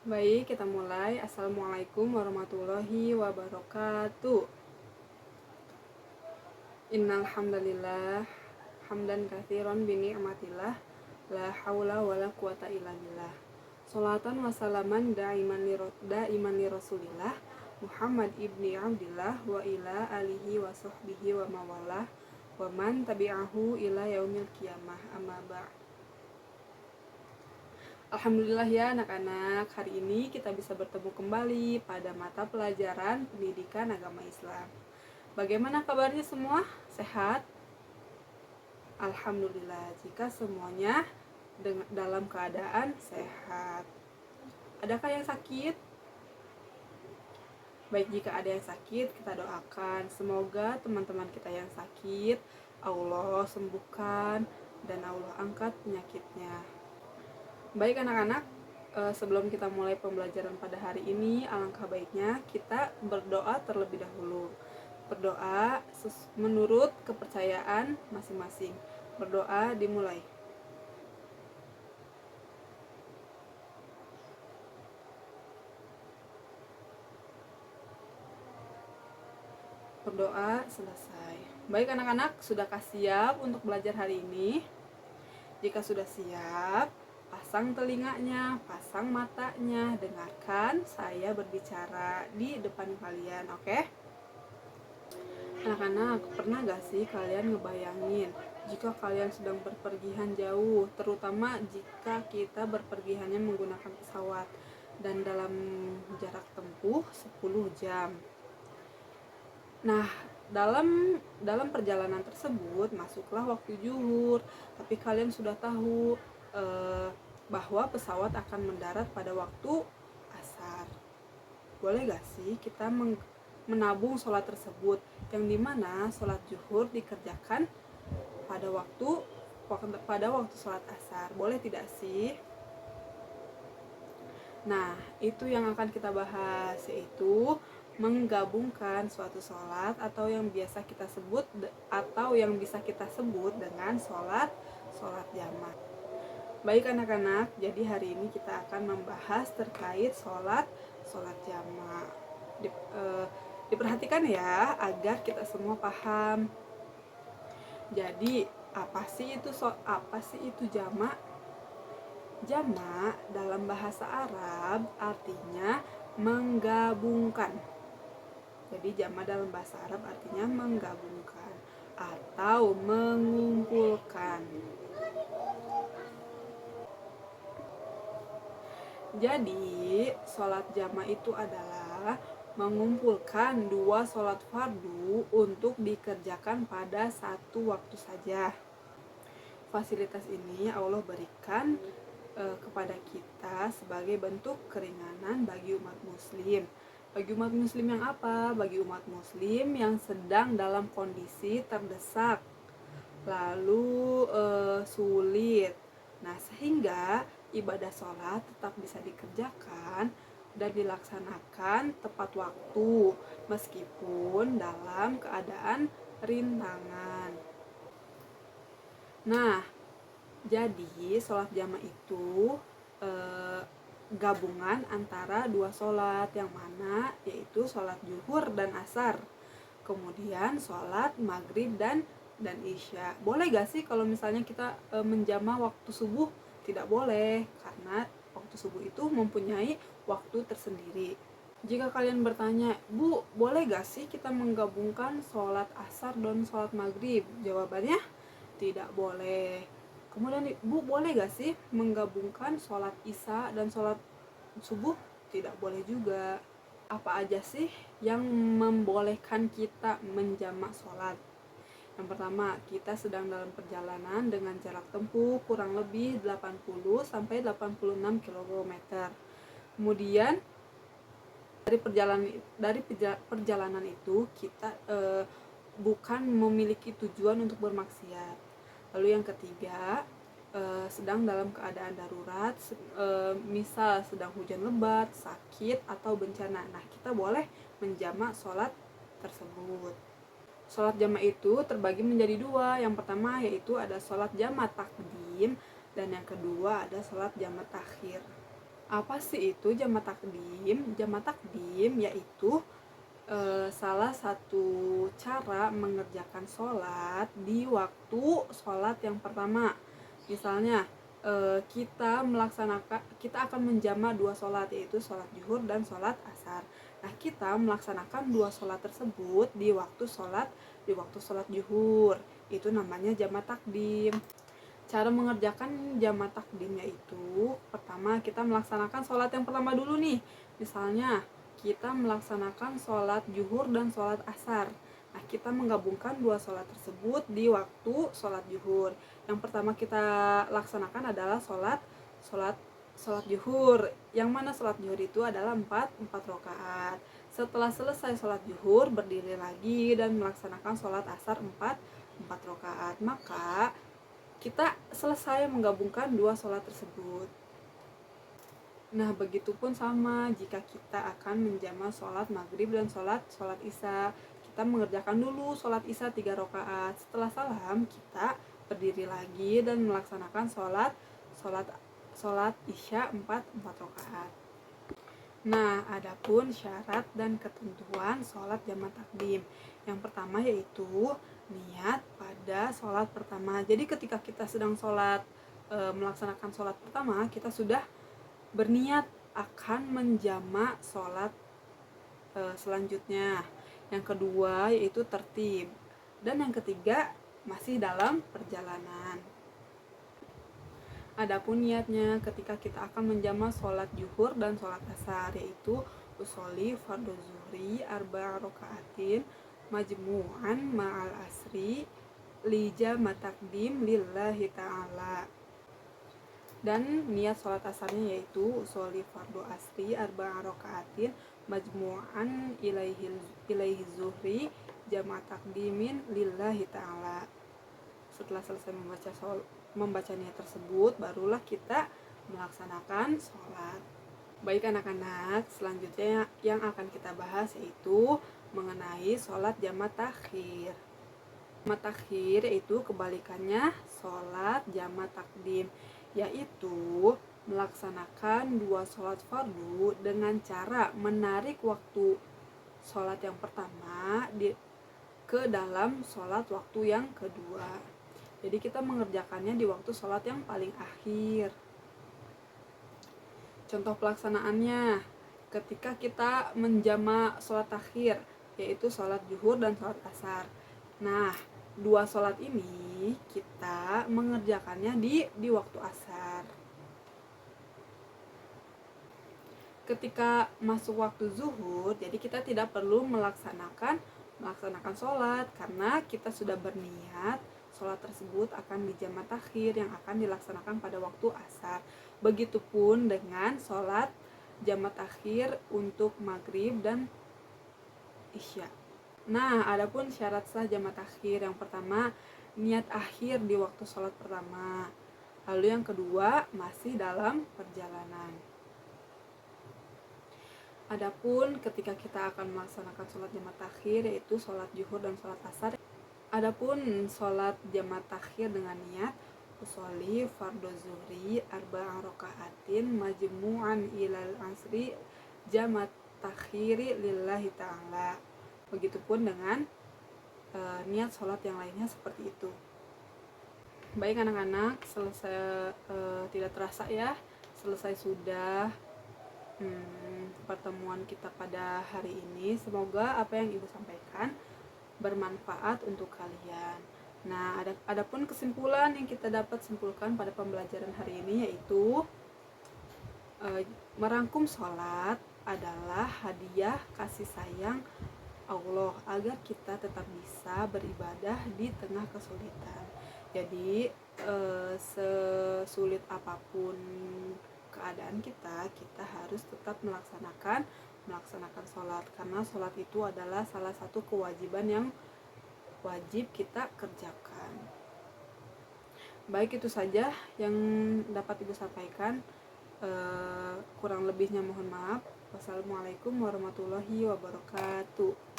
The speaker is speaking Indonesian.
Baik, kita mulai. Assalamualaikum warahmatullahi wabarakatuh. Innal hamdalillah hamdan katsiran bi ni'matillah la haula wala quwata illa billah. Sholatan wa salaman daiman li Rasulillah Muhammad ibni Abdillah wa ila alihi wa sahbihi wa mawalah wa man tabi'ahu ila yaumil qiyamah. Amma ba'd. Alhamdulillah ya anak-anak, hari ini kita bisa bertemu kembali pada mata pelajaran pendidikan agama Islam. Bagaimana kabarnya semua? Sehat? Alhamdulillah, jika semuanya dalam keadaan sehat. Adakah yang sakit? Baik, jika ada yang sakit, kita doakan semoga teman-teman kita yang sakit Allah sembuhkan dan Allah angkat penyakitnya. Baik anak-anak, sebelum kita mulai pembelajaran pada hari ini, alangkah baiknya kita berdoa terlebih dahulu. Berdoa menurut kepercayaan masing-masing. Berdoa dimulai. Berdoa selesai. Baik anak-anak, sudahkah siap untuk belajar hari ini? Jika sudah siap, pasang telinganya, pasang matanya, dengarkan saya berbicara di depan kalian, oke? Anak-anak, pernah gak sih kalian ngebayangin jika kalian sedang berpergian jauh, terutama jika kita berpergiannya menggunakan pesawat dan dalam jarak tempuh 10 jam. Nah, dalam perjalanan tersebut masuklah waktu zuhur, tapi kalian sudah tahu bahwa pesawat akan mendarat pada waktu asar. Boleh gak sih kita menabung sholat tersebut, yang dimana sholat zuhur dikerjakan pada waktu sholat asar? Boleh tidak sih? Nah, itu yang akan kita bahas, yaitu menggabungkan suatu sholat atau yang bisa kita sebut dengan sholat jamak. Baik anak-anak, jadi hari ini kita akan membahas terkait sholat jamak. Diperhatikan ya agar kita semua paham. Jadi apa sih itu jamak? Jamak dalam bahasa Arab artinya menggabungkan. Jadi jamak dalam bahasa Arab artinya menggabungkan atau mengumpulkan. Jadi sholat jamak itu adalah mengumpulkan dua sholat fardu untuk dikerjakan pada satu waktu saja. Fasilitas ini Allah berikan kepada kita sebagai bentuk keringanan bagi umat muslim. Bagi umat muslim yang apa? Bagi umat muslim yang sedang dalam kondisi terdesak, lalu sulit. Nah, sehingga ibadah sholat tetap bisa dikerjakan dan dilaksanakan tepat waktu meskipun dalam keadaan rintangan. Nah, jadi sholat jamak itu gabungan antara dua sholat, yang mana yaitu sholat zuhur dan asar, kemudian sholat maghrib dan isya. Boleh gak sih kalau misalnya kita menjamak waktu subuh? Tidak boleh, karena waktu subuh itu mempunyai waktu tersendiri. Jika kalian bertanya, Bu, boleh gak sih kita menggabungkan sholat asar dan sholat maghrib? Jawabannya tidak boleh. Kemudian, Bu, boleh gak sih menggabungkan sholat isya dan sholat subuh? Tidak boleh juga. Apa aja sih yang membolehkan kita menjamak sholat? Yang pertama, kita sedang dalam perjalanan dengan jarak tempuh kurang lebih 80-86 km. Kemudian dari perjalanan itu kita bukan memiliki tujuan untuk bermaksiat. Lalu yang ketiga, sedang dalam keadaan darurat, misal sedang hujan lebat, sakit, atau bencana. Nah, kita boleh menjamak sholat tersebut. Sholat jamak itu terbagi menjadi dua. Yang pertama yaitu ada sholat jamak takdim, dan yang kedua ada sholat jamak takhir. Apa sih itu jamak takdim? Jamak takdim yaitu salah satu cara mengerjakan sholat di waktu sholat yang pertama. Misalnya kita akan menjamak dua sholat, yaitu sholat zuhur dan sholat asar. Nah, kita melaksanakan dua sholat tersebut di waktu sholat zuhur. Itu namanya jamak takdim. Cara mengerjakan jamak takdim yaitu pertama kita melaksanakan sholat yang pertama dulu nih. Misalnya kita melaksanakan sholat zuhur dan sholat asar. Nah, kita menggabungkan dua sholat tersebut di waktu sholat zuhur. Yang pertama kita laksanakan adalah sholat zuhur. Yang mana sholat zuhur itu adalah 4 rakaat. Setelah selesai sholat zuhur, berdiri lagi dan melaksanakan sholat asar 4 rakaat. Maka kita selesai menggabungkan dua sholat tersebut. Nah, begitupun sama jika kita akan menjamak sholat maghrib dan sholat isya. Kita mengerjakan dulu sholat isya 3 rakaat. Setelah salam, kita berdiri lagi dan melaksanakan sholat isya 4 rakaat. Nah, adapun syarat dan ketentuan sholat jamak takdim. Yang pertama yaitu niat pada sholat pertama. Jadi ketika kita sedang melaksanakan sholat pertama, kita sudah berniat akan menjamak sholat selanjutnya. Yang kedua yaitu tertib. Dan yang ketiga masih dalam perjalanan. Adapun niatnya ketika kita akan menjamak sholat zuhur dan sholat asar, yaitu usolli fardhu zuhri arba'a raka'atin majmu'an ma'al asri li jamak takdim lillahi ta'ala. Dan niat sholat asarnya yaitu usolli fardhu asri arba'a raka'atin majmu'an ilaihi zuhri jamak takdimin lillahi ta'ala. Setelah selesai membaca niat tersebut, barulah kita melaksanakan sholat. Baik anak-anak, selanjutnya yang akan kita bahas yaitu mengenai sholat jamak takhir. Jamak takhir yaitu kebalikannya sholat jamak takdim, yaitu melaksanakan dua sholat fardu dengan cara menarik waktu sholat yang pertama ke dalam sholat waktu yang kedua. Jadi kita mengerjakannya di waktu sholat yang paling akhir. Contoh pelaksanaannya, ketika kita menjamak sholat takhir, yaitu sholat zuhur dan sholat asar. Nah, dua sholat ini kita mengerjakannya di waktu asar. Ketika masuk waktu zuhur, jadi kita tidak perlu melaksanakan sholat karena kita sudah berniat sholat tersebut akan dijamak takhir yang akan dilaksanakan pada waktu asar. Begitupun dengan sholat jamak takhir untuk maghrib dan isya. Nah, adapun syarat sah jamak takhir, yang pertama niat akhir di waktu sholat pertama. Lalu yang kedua masih dalam perjalanan. Adapun ketika kita akan melaksanakan sholat jamak takhir yaitu sholat zuhur dan sholat asar. Adapun sholat jamak takhir dengan niat usolli fardhu zuhri arba'a raka'atin majmu'an ilal asri jamak takhiri lillahi ta'ala. Begitupun dengan niat sholat yang lainnya seperti itu. Baik anak-anak, selesai tidak terasa ya, selesai sudah pertemuan kita pada hari ini. Semoga apa yang Ibu sampaikan bermanfaat untuk kalian. Nah, adapun kesimpulan yang kita dapat simpulkan pada pembelajaran hari ini yaitu merangkum sholat adalah hadiah kasih sayang Allah agar kita tetap bisa beribadah di tengah kesulitan. Jadi sesulit apapun keadaan kita harus tetap melaksanakan sholat, karena sholat itu adalah salah satu kewajiban yang wajib kita kerjakan. Baik, itu saja yang dapat Ibu sampaikan. Kurang lebihnya mohon maaf. Wassalamualaikum warahmatullahi wabarakatuh.